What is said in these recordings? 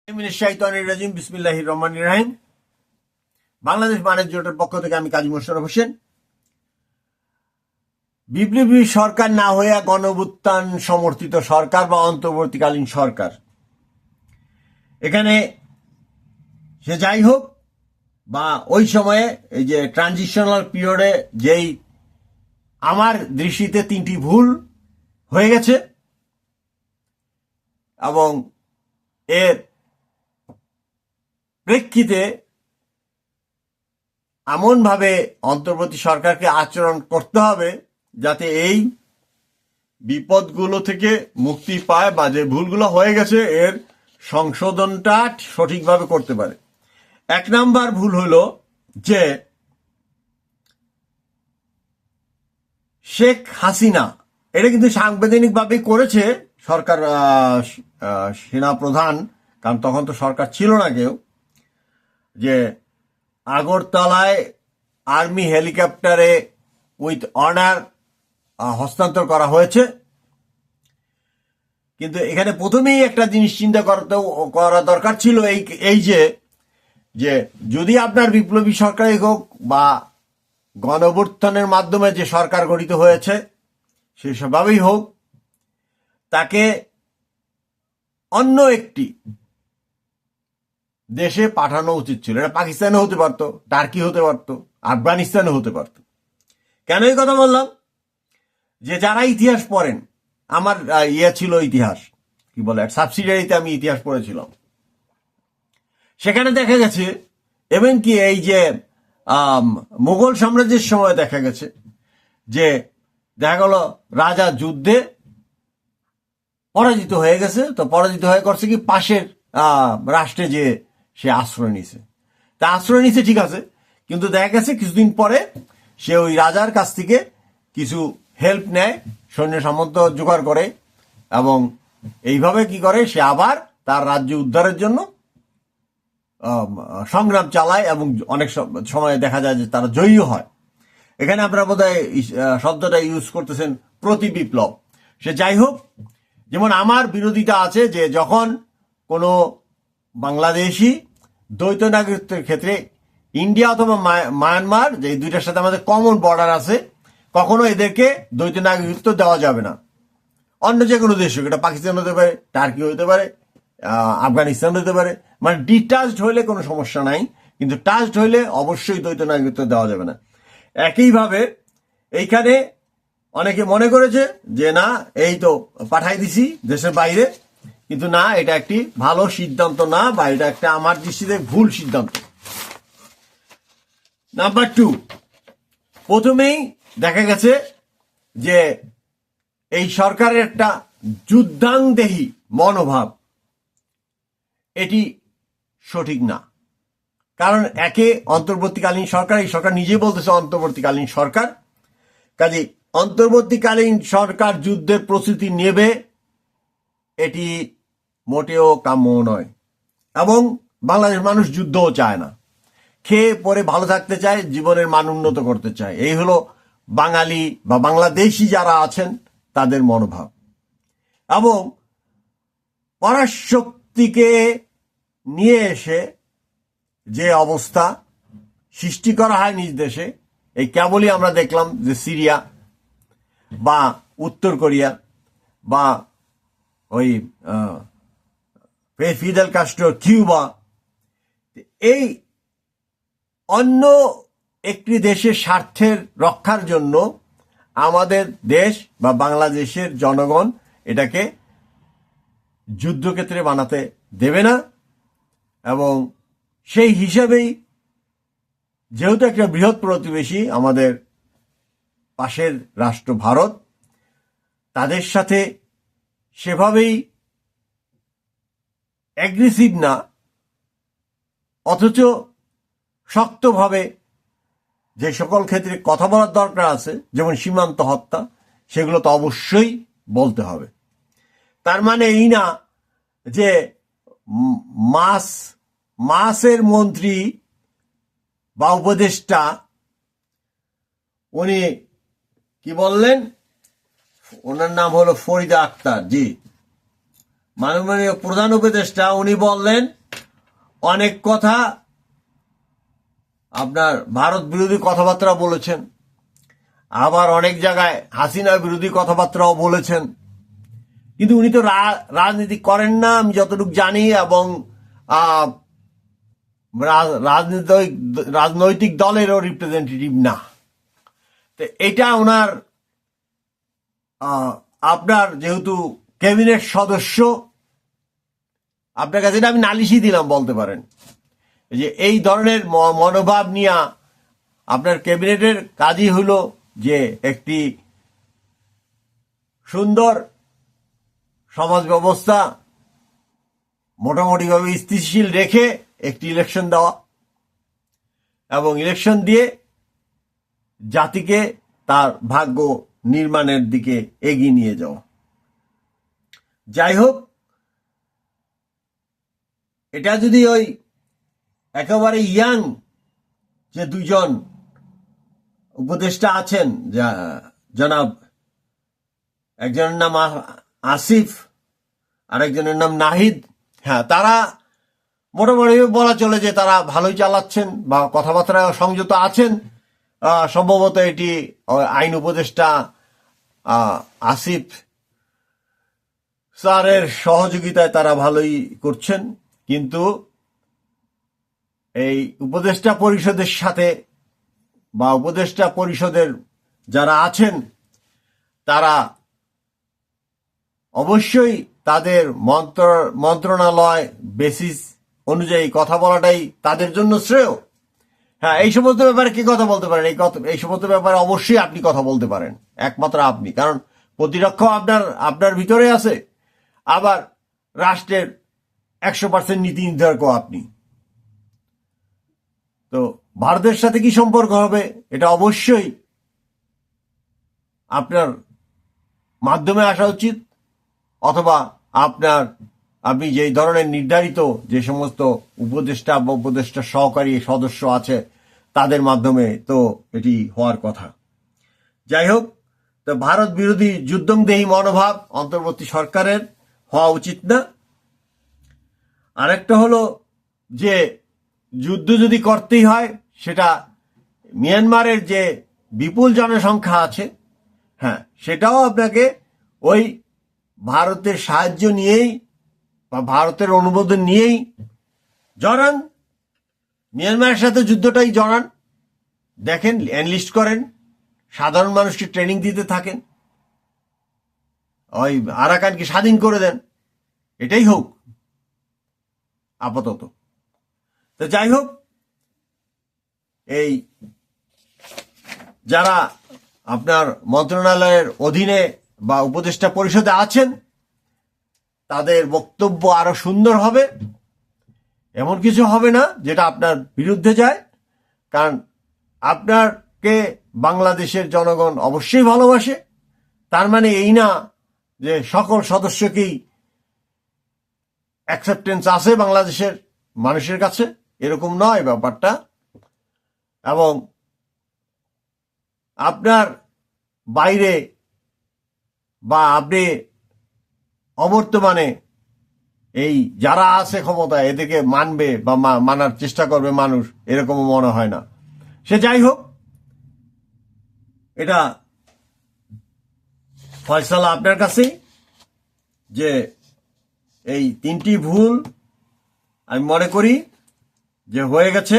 বিসমিল্লাহির রহমানির রহিম। বাংলাদেশ বাণিজ্য জোটের পক্ষ থেকে আমি কাজী মোশাররফ হোসেন। বিপ্লবী সরকার না হইয়া গণঅভ্যুত্থান সমর্থিত সরকার বা অন্তর্বর্তীকালীন সরকার, এখানে সে যাই হোক বা ওই সময়ে এই যে ট্রানজিশনাল পিরিয়ডে যেই আমার দৃষ্টিতে তিনটি ভুল হয়ে গেছে এবং এর প্রেক্ষিতে এমনভাবে অন্তর্বর্তী সরকারকে আচরণ করতে হবে যাতে এই বিপদগুলো থেকে মুক্তি পায় বা যে ভুলগুলো হয়ে গেছে এর সংশোধনটা সঠিকভাবে করতে পারে। এক নাম্বার ভুল হলো যে শেখ হাসিনা, এটা কিন্তু সাংবিধানিকভাবে করেছে সরকার, সেনা প্রধান, কারণ তখন তো সরকার ছিল না কেউ, যে আগরতলায় আর্মি হেলিকপ্টারে উইথ অনার হস্তান্তর করা হয়েছে। কিন্তু এখানে প্রথমেই একটা জিনিস চিন্তা করা দরকার ছিল এই যে যদি আপনার বিপ্লবী সরকারই হোক বা গণঅভ্যুত্থানের মাধ্যমে যে সরকার গঠিত হয়েছে সেসবভাবেই হোক, তাকে অন্য একটি দেশে পাঠানো উচিত ছিল। এটা পাকিস্তানে হতে পারতো, টার্কি হতে পারতো, আফগানিস্তানে হতে পারতো। কেন এই কথা বললাম? যে যারা ইতিহাস পড়েন, আমার ছিল ইতিহাস, কি বলে, সাবসিডিয়ারিতে আমি ইতিহাস পড়েছিলাম। সেখানে দেখা গেছে এবং কি এই যে মুঘল সাম্রাজ্যের সময় দেখা গেছে যে দেখা গেল রাজা যুদ্ধে পরাজিত হয়ে গেছে, তো পরাজিত হয়ে করছে কি পাশের রাষ্ট্রে যে সে আশ্রয় নিছে। তা আশ্রয় নিছে ঠিক আছে, কিন্তু দেখা গেছে কিছুদিন পরে সে ওই রাজার কাছ থেকে কিছু হেল্প নেয়, সৈন্য সামন্ত জোগাড় করে এবং এইভাবে কি করে সে আবার তার রাজ্য উদ্ধারের জন্য সংগ্রাম চালায় এবং অনেক সময় দেখা যায় যে তারা জয়ী হয়। এখানে আপনারা বোধহয় শব্দটা ইউজ করতেছেন প্রতি বিপ্লব। সে যাই হোক, যেমন আমার বিরোধিতা আছে যে যখন কোনো বাংলাদেশি দ্বৈত নাগরিকত্বের ক্ষেত্রে ইন্ডিয়া অথবা মায়ানমার, যে এই দুইটার সাথে আমাদের কমন বর্ডার আছে, কখনো এদেরকে দ্বৈত নাগরিকত্ব দেওয়া যাবে না। অন্য যে কোনো দেশ, এটা পাকিস্তান হতে পারে, টার্কি হতে পারে, আফগানিস্তান হতে পারে, মানে ডিটাচড হইলে কোনো সমস্যা নাই, কিন্তু টাচড হইলে অবশ্যই দ্বৈত নাগরিকত্ব দেওয়া যাবে না। একইভাবে এইখানে অনেকে মনে করেছে যে না, এই তো পাঠাই দিছি দেশের বাইরে, কিন্তু না, এটা একটি ভালো সিদ্ধান্ত না, বা এটা একটা আমার দৃষ্টিতে ভুল সিদ্ধান্ত। নাম্বার 2, প্রথমেই দেখা গেছে যে এই সরকারের একটা যুদ্ধাংদেহী মনোভাব, এটি সঠিক না। কারণ একে অন্তর্বর্তীকালীন সরকার, এই সরকার নিজেই বলতেছে অন্তর্বর্তীকালীন সরকার, কাজে অন্তর্বর্তীকালীন সরকার যুদ্ধের প্রস্তুতি নেবে, এটি মোটেও কাম্য নয়। এবং বাংলাদেশ মানুষ যুদ্ধও চায় না, খেয়ে পরে ভালো থাকতে চায়, জীবনের মান উন্নত করতে চায়। এই হলো বাঙালি বা বাংলাদেশি যারা আছেন তাদের মনোভাব। এবং পরাশক্তিকে নিয়ে এসে যে অবস্থা সৃষ্টি করা হয় নিজ দেশে, এই কেবলই আমরা দেখলাম যে সিরিয়া বা উত্তর কোরিয়া বা ওই ফিদেল কাস্ট্রো কিউবা, এই অন্য একটি দেশের স্বার্থের রক্ষার জন্য আমাদের দেশ বা বাংলাদেশের জনগণ এটাকে যুদ্ধক্ষেত্রে বানাতে দেবে না। এবং সেই হিসাবেই যেহেতু একটা বৃহৎ প্রতিবেশী আমাদের পাশের রাষ্ট্র ভারত, তাদের সাথে সেভাবেই অ্যাগ্রেসিভ না, অথচ শক্তভাবে যে সকল ক্ষেত্রে কথা বলার দরকার আছে, যেমন সীমান্ত হত্যা, সেগুলো তো অবশ্যই বলতে হবে। তার মানে এই না যে মাসের মন্ত্রী বা উপদেষ্টা উনি কি বললেন, ওনার নাম হলো ফরিদা আক্তার, জি, মাননীয় প্রধান উপদেষ্টা উনি বললেন অনেক কথা, আপনার ভারত বিরোধী কথাবার্তা বলেছেন, আবার অনেক জায়গায় হাসিনা বিরোধী কথাবার্তাও বলেছেন, কিন্তু উনি তো রাজনীতি করেন না আমি যতটুকু জানি, এবং রাজনৈতিক দলেরও রিপ্রেজেন্টেটিভ না। তো এটা ওনার আপনার যেহেতু ক্যাবিনেট সদস্য, আপনার কাছে এটা আমি নালিশই দিলাম বলতে পারেন, যে এই ধরনের মনোভাব নিয়ে আপনার ক্যাবিনেটের কাজই হলো যে একটি সুন্দর সমাজ ব্যবস্থা মোটামুটিভাবে স্থিতিশীল রেখে একটি ইলেকশন দেওয়া, এবং ইলেকশন দিয়ে জাতিকে তার ভাগ্য নির্মাণের দিকে এগিয়ে নিয়ে যাওয়া। যাই হোক, এটা যদি ওই একেবারে ইয়াং যে দুইজন উপদেষ্টা আছেন, জনাব একজনের নাম আসিফ আর একজনের নাম নাহিদ, হ্যাঁ, তারা মোটামুটি বলা চলে যে তারা ভালোই চালাচ্ছেন বা কথাবার্তা সংযত আছেন। সম্ভবত এটি আইন উপদেষ্টা আসিফ স্যারের সহযোগিতায় তারা ভালোই করছেন, কিন্তু এই উপদেষ্টা পরিষদের সাথে বা উপদেষ্টা পরিষদের যারা আছেন তারা অবশ্যই তাদের মন্ত্রণালয় বেসিস অনুযায়ী কথা বলাটাই তাদের জন্য শ্রেয়। হ্যাঁ, এই সমস্ত ব্যাপারে কি কথা বলতে পারেন? এই সমস্ত ব্যাপারে অবশ্যই আপনি কথা বলতে পারেন, একমাত্র আপনি, কারণ প্রতিরক্ষা আপনার ভিতরে আছে, আবার রাষ্ট্রের 100% নীতি নির্ধারকও আপনি। তো ভারতের সাথে কি সম্পর্ক হবে এটা অবশ্যই আপনার মাধ্যমে আসা উচিত, অথবা আপনি যেই ধরনের নির্ধারিত যে সমস্ত উপদেষ্টা বা উপদেষ্টা সহকারী সদস্য আছে তাদের মাধ্যমে তো এটি হওয়ার কথা। যাই হোক, তো ভারত বিরোধী যুদ্ধংদেহী মনোভাব অন্তর্বর্তী সরকারের হওয়া উচিত না। আরেকটা হলো যে যুদ্ধ যদি করতেই হয় সেটা মিয়ানমারের যে বিপুল জনসংখ্যা আছে, হ্যাঁ, সেটাও আপনাকে ওই ভারতের সাহায্য নিয়েই বা ভারতের অনুমোদন নিয়েই জড়ান, মিয়ানমারের সাথে যুদ্ধটাই জড়ান, দেখেন এনলিস্ট করেন, সাধারণ মানুষকে ট্রেনিং দিতে থাকেন, ওই আরাকানকে স্বাধীন করে দেন, এটাই হোক আপাতত। তো যাই হোক, এই যারা আপনার মন্ত্রণালয়ের অধীনে বা উপদেষ্টা পরিষদে আছেন তাদের বক্তব্য আরো সুন্দর হবে, এমন কিছু হবে না যেটা আপনার বিরুদ্ধে যায়, কারণ আপনাকে বাংলাদেশের জনগণ অবশ্যই ভালোবাসে। তার মানে এই না যে সকল সদস্যকেই অ্যাকসেপ্টেন্স আছে বাংলাদেশের মানুষের কাছে, এরকম নয় ব্যাপারটা। এবং আপনার বাইরে বা আপনি অবর্তমানে এই যারা আছে ক্ষমতায় এদেরকে মানবে বা মানার চেষ্টা করবে মানুষ, এরকম মনে হয় না। সে যাই হোক, এটা ফয়সালা আপনার কাছেই, যে এই তিনটি ভুল আমি মনে করি যে হয়ে গেছে।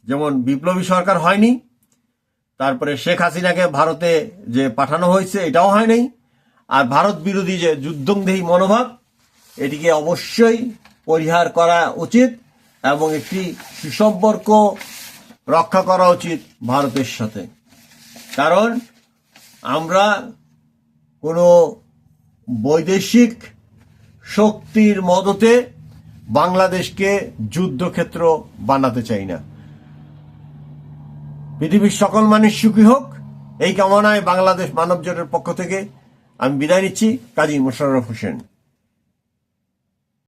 যেমন বিপ্লবী সরকার হয়নি, তারপরে শেখ হাসিনাকে ভারতে যে পাঠানো হয়েছে এটাও হয় নাই, আর ভারত বিরোধী যে যুদ্ধংদেহী মনোভাব এটিকে অবশ্যই পরিহার করা উচিত এবং একটি সুসম্পর্ক রক্ষা করা উচিত ভারতের সাথে। কারণ আমরা কোনো বৈদেশিক শক্তির মদতে বাংলাদেশকে যুদ্ধক্ষেত্র বানাতে চাই না। পৃথিবীর সকল মানুষ সুখী হোক, এই কামনায় বাংলাদেশ মানব জোটের পক্ষ থেকে আমি বিদায় নিচ্ছি। কাজী মোশাররফ হোসেন।